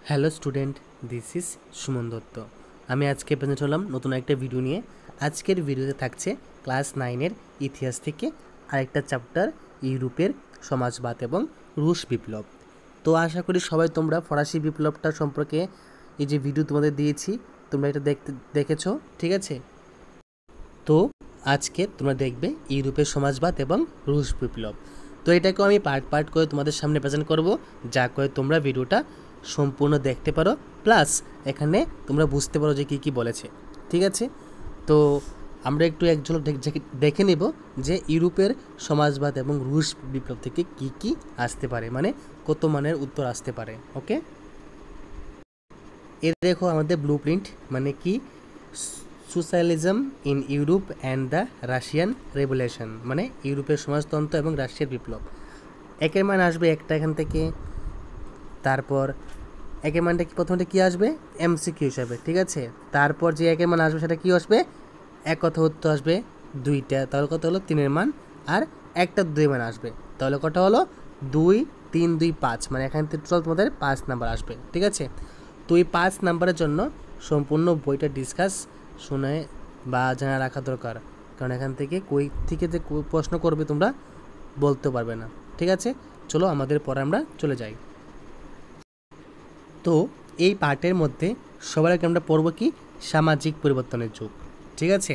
Hello student, this is Suman Dutta. আমি আজকে present হলাম নতুন একটা ভিডিও নিয়ে। আজকের ভিডিওতে থাকছে ক্লাস 9-এর ইতিহাস থেকে আরেকটা চ্যাপ্টার, ইউরোপের সমাজবাদ এবং রুশ বিপ্লব। তো আশা করি সবাই তোমরা ফরাসি বিপ্লবটা সম্পর্কে এই যে ভিডিও তোমাদের দিয়েছি তোমরা এটা দেখেছো, ঠিক আছে? তো আজকে তোমরা দেখবে ইউরোপের সমাজবাদ এবং রুশ বিপ্লব। তো এটাকেও আমি পার্ট পার্ট করে তোমাদের সামনে প্রেজেন্ট করব, যা করে তোমরা ভিডিওটা সম্পূর্ণ দেখতে পারো, প্লাস এখানে তোমরা বুঝতে পারো যে কী কী বলেছে, ঠিক আছে? তো আমরা একটু এক ঝলক দেখে নেব যে ইউরোপের সমাজবাদ এবং রুশ বিপ্লব থেকে কী কী আসতে পারে, মানে কত মানের উত্তর আসতে পারে। ওকে, এর দেখো আমাদের ব্লু প্রিন্ট, মানে কি socialism in Europe and the Russian revolution, মানে ইউরোপের সমাজতন্ত্র এবং রাশিয়ার বিপ্লব। একের মান আসবে একটা এখান থেকে, তারপর একের মানটা প্রথমটা কী আসবে এমসিকিউ হিসাবে, ঠিক আছে? তারপর যে একের মান আসবে সেটা কী আসবে এক কথা উত্তর আসবে দুইটা, তাহলে কত হলো 3-এর মান, আর একটা 2 মান আসবে, তাহলে কটা হলো 2, 3, 2, 5, মানে এখান থেকে টোটাল তোমাদের 5 নাম্বার আসবে, ঠিক আছে? তো এই 5 নাম্বারের জন্য সম্পূর্ণ বইটা ডিসকাস শুনে বা জানা রাখা দরকার, কারণ এখান থেকে কই থেকে যে প্রশ্ন করবে তোমরা বলতে পারবে না, ঠিক আছে? চলো আমাদের পরে আমরা চলে যাই। তো এই পার্টের মধ্যে সবার আগে আমরা পড়ব কি সামাজিক পরিবর্তনের যুগ, ঠিক আছে?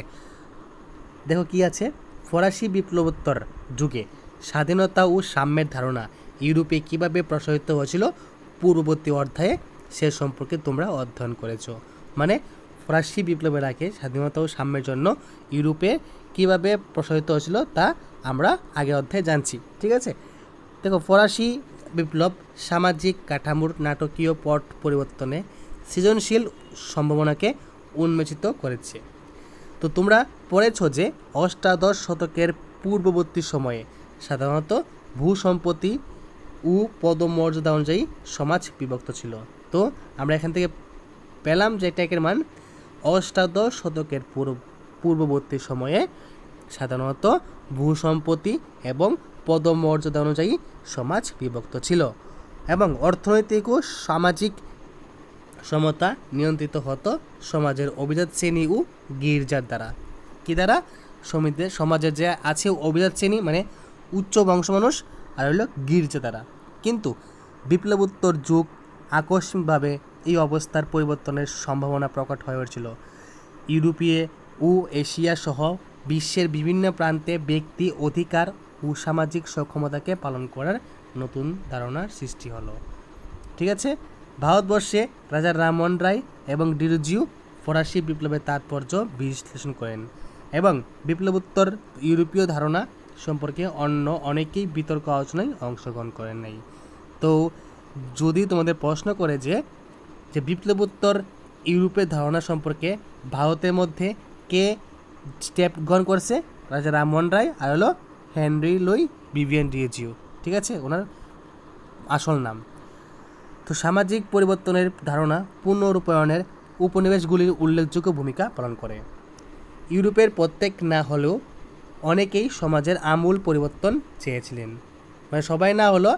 দেখো কি আছে, ফরাসি বিপ্লবোত্তর যুগে স্বাধীনতা ও সাম্যের ধারণা ইউরোপে কীভাবে প্রসারিত হয়েছিল পূর্ববর্তী অধ্যায়ে সে সম্পর্কে তোমরা অধ্যয়ন করেছো। মানে ফরাসি বিপ্লবের আগে স্বাধীনতা ও সাম্যের জন্য ইউরোপে কীভাবে প্রসারিত হয়েছিল তা আমরা আগের অধ্যায়ে জানছি, ঠিক আছে? দেখো, ফরাসি বিপ্লব সামাজিক কাঠামোর নাটকীয় পট পরিবর্তনে সৃজনশীল সম্ভাবনাকে উন্মোচিত করেছে। তো তোমরা পড়েছো যে অষ্টাদশ শতকের পূর্ববর্তী সময়ে সাধারণত ভূসম্পত্তি ও পদমর্যাদা অনুযায়ী সমাজ বিভক্ত ছিল। তো আমরা এখান থেকে পেলাম যে একের মান অষ্টাদশ শতকের পূর্ববর্তী সময়ে সাধারণত ভূসম্পত্তি এবং পদমর্যাদা অনুযায়ী সমাজ বিভক্ত ছিল এবং অর্থনৈতিক ও সামাজিক সমতা নিয়ন্ত্রিত হতো সমাজের অভিজাত শ্রেণী ও গির্জার দ্বারা। কী দ্বারা? সমাজের যে আছে অভিজাত শ্রেণী মানে উচ্চ বংশ মানুষ, আর হলো গির্জা দ্বারা। কিন্তু বিপ্লবোত্তর যুগ আকস্মিকভাবে এই অবস্থার পরিবর্তনের সম্ভাবনা প্রকট হয়ে উঠেছিল। ইউরোপীয় ও এশিয়া সহ বিশ্বের বিভিন্ন প্রান্তে ব্যক্তি অধিকার ও সামাজিক সক্ষমতাকে পালন করার নতুন ধারণার সৃষ্টি হলো, ঠিক আছে? ভারতবর্ষে রাজা রামমোহন রায় এবং ডিরোজিও ফরাসি বিপ্লবের তাৎপর্য বিশ্লেষণ করেন এবং বিপ্লবোত্তর ইউরোপীয় ধারণা সম্পর্কে অন্য অনেকেই বিতর্ক আলোচনায় অংশগ্রহণ করেন নাই। তো যদি তোমাদের প্রশ্ন করে যে বিপ্লবোত্তর ইউরোপের ধারণা সম্পর্কে ভারতের মধ্যে কে স্টেপ গ্রহণ করছে, রাজা রামমোহন রায় আর হলো হেনরি লুই ভিভিয়ান ডিরোজিও, ঠিক আছে ওনার আসল নাম। তো সামাজিক পরিবর্তনের ধারণা পুনরূপায়ণের উপনিবেশগুলির উল্লেখযোগ্য ভূমিকা পালন করে। ইউরোপের প্রত্যেক না হলেও অনেকেই সমাজের আমূল পরিবর্তন চেয়েছিলেন, মানে সবাই না হলো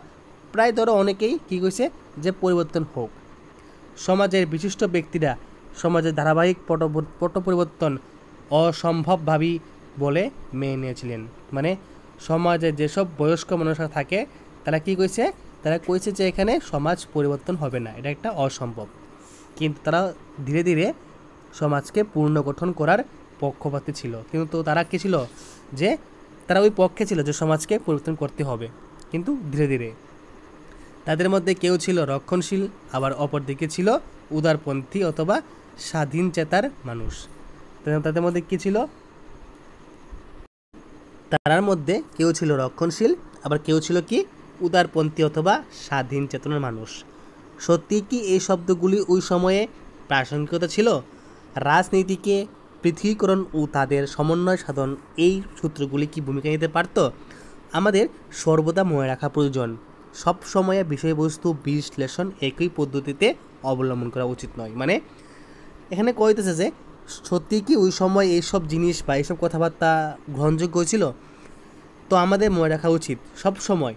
প্রায় ধরো অনেকেই কী কইছে যে পরিবর্তন হোক। সমাজের বিশিষ্ট ব্যক্তিরা সমাজের ধারাবাহিক পট পরিবর্তন অসম্ভবভাবী বলে মেনে নিয়েছিলেন। মানে সমাজে যেসব বয়স্ক মানুষরা থাকে তারা কী কইছে, তারা কইছে যে এখানে সমাজ পরিবর্তন হবে না, এটা একটা অসম্ভব। কিন্তু তারা ধীরে ধীরে সমাজকে পুনর্গঠন করার পক্ষপাতী ছিল, কিন্তু তারা কী ছিল যে তারা ওই পক্ষে ছিল যে সমাজকে পরিবর্তন করতে হবে, কিন্তু ধীরে ধীরে। তাদের মধ্যে কেউ ছিল রক্ষণশীল, আবার অপরদিকে ছিল উদারপন্থী অথবা স্বাধীন চেতার মানুষ। তাদের মধ্যে কী ছিল, তার মধ্যে কেউ ছিল রক্ষণশীল, আবার কেউ ছিল কি উদারপন্থী অথবা স্বাধীন চেতনার মানুষ। সত্যি কি এই শব্দগুলি ওই সময়ে প্রাসঙ্গিকতা ছিল? রাজনীতিকে পৃথকীকরণ ও তাদের সমন্বয় সাধন এই সূত্রগুলি কি ভূমিকা নিতে পারত? আমাদের সর্বদা মনে রাখা প্রয়োজন, সব সময়ে বিষয়বস্তু বিশ্লেষণ একই পদ্ধতিতে অবলম্বন করা উচিত নয়। মানে এখানে কইতেছে যে সত্যি কি ওই সময় এইসব জিনিস বা এইসব কথাবার্তা গ্রহণযোগ্য ছিল? তো আমাদের মনে রাখা উচিত সব সময়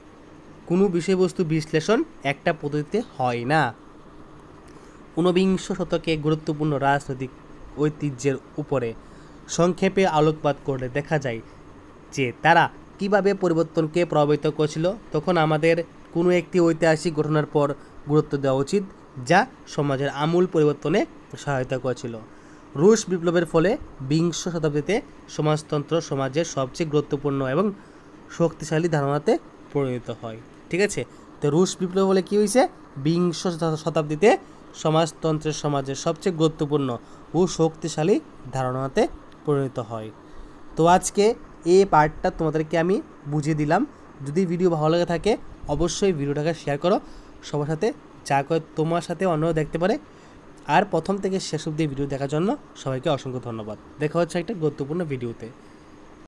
কোনো বিষয়বস্তু বিশ্লেষণ একটা পদ্ধতিতে হয় না। ঊনবিংশ শতকে গুরুত্বপূর্ণ রাজনৈতিক ঐতিহ্যের উপরে সংক্ষেপে আলোকপাত করলে দেখা যায় যে তারা কিভাবে পরিবর্তনকে প্রভাবিত করেছিল। তখন আমাদের কোনো একটি ঐতিহাসিক ঘটনার পর গুরুত্ব দেওয়া উচিত যা সমাজের আমূল পরিবর্তনে সহায়তা করেছিল। রুশ বিপ্লবের ফলে বিংশ শতাব্দীতে সমাজতন্ত্র সমাজের সবচেয়ে গুরুত্বপূর্ণ এবং শক্তিশালী ধারণাতে পরিণত হয়। ঠিক আছে, তো রুশ বিপ্লব বলে কী হয়েছে, বিংশ শতাব্দীতে সমাজতন্ত্রের সমাজের সবচেয়ে গুরুত্বপূর্ণ ও শক্তিশালী ধারণাতে পরিণত হয়। তো আজকে এই পার্টটা তোমাদেরকে আমি বুঝিয়ে দিলাম। যদি ভিডিও ভালো লাগে থাকে অবশ্যই ভিডিওটাকে শেয়ার করো সবার সাথে, যা করে তোমার সাথে অন্যরা দেখতে পারে। আর প্রথম থেকে শেষ অবধি ভিডিও দেখার জন্য সবাইকে অসংখ্য ধন্যবাদ। দেখা হচ্ছে একটা গুরুত্বপূর্ণ ভিডিওতে।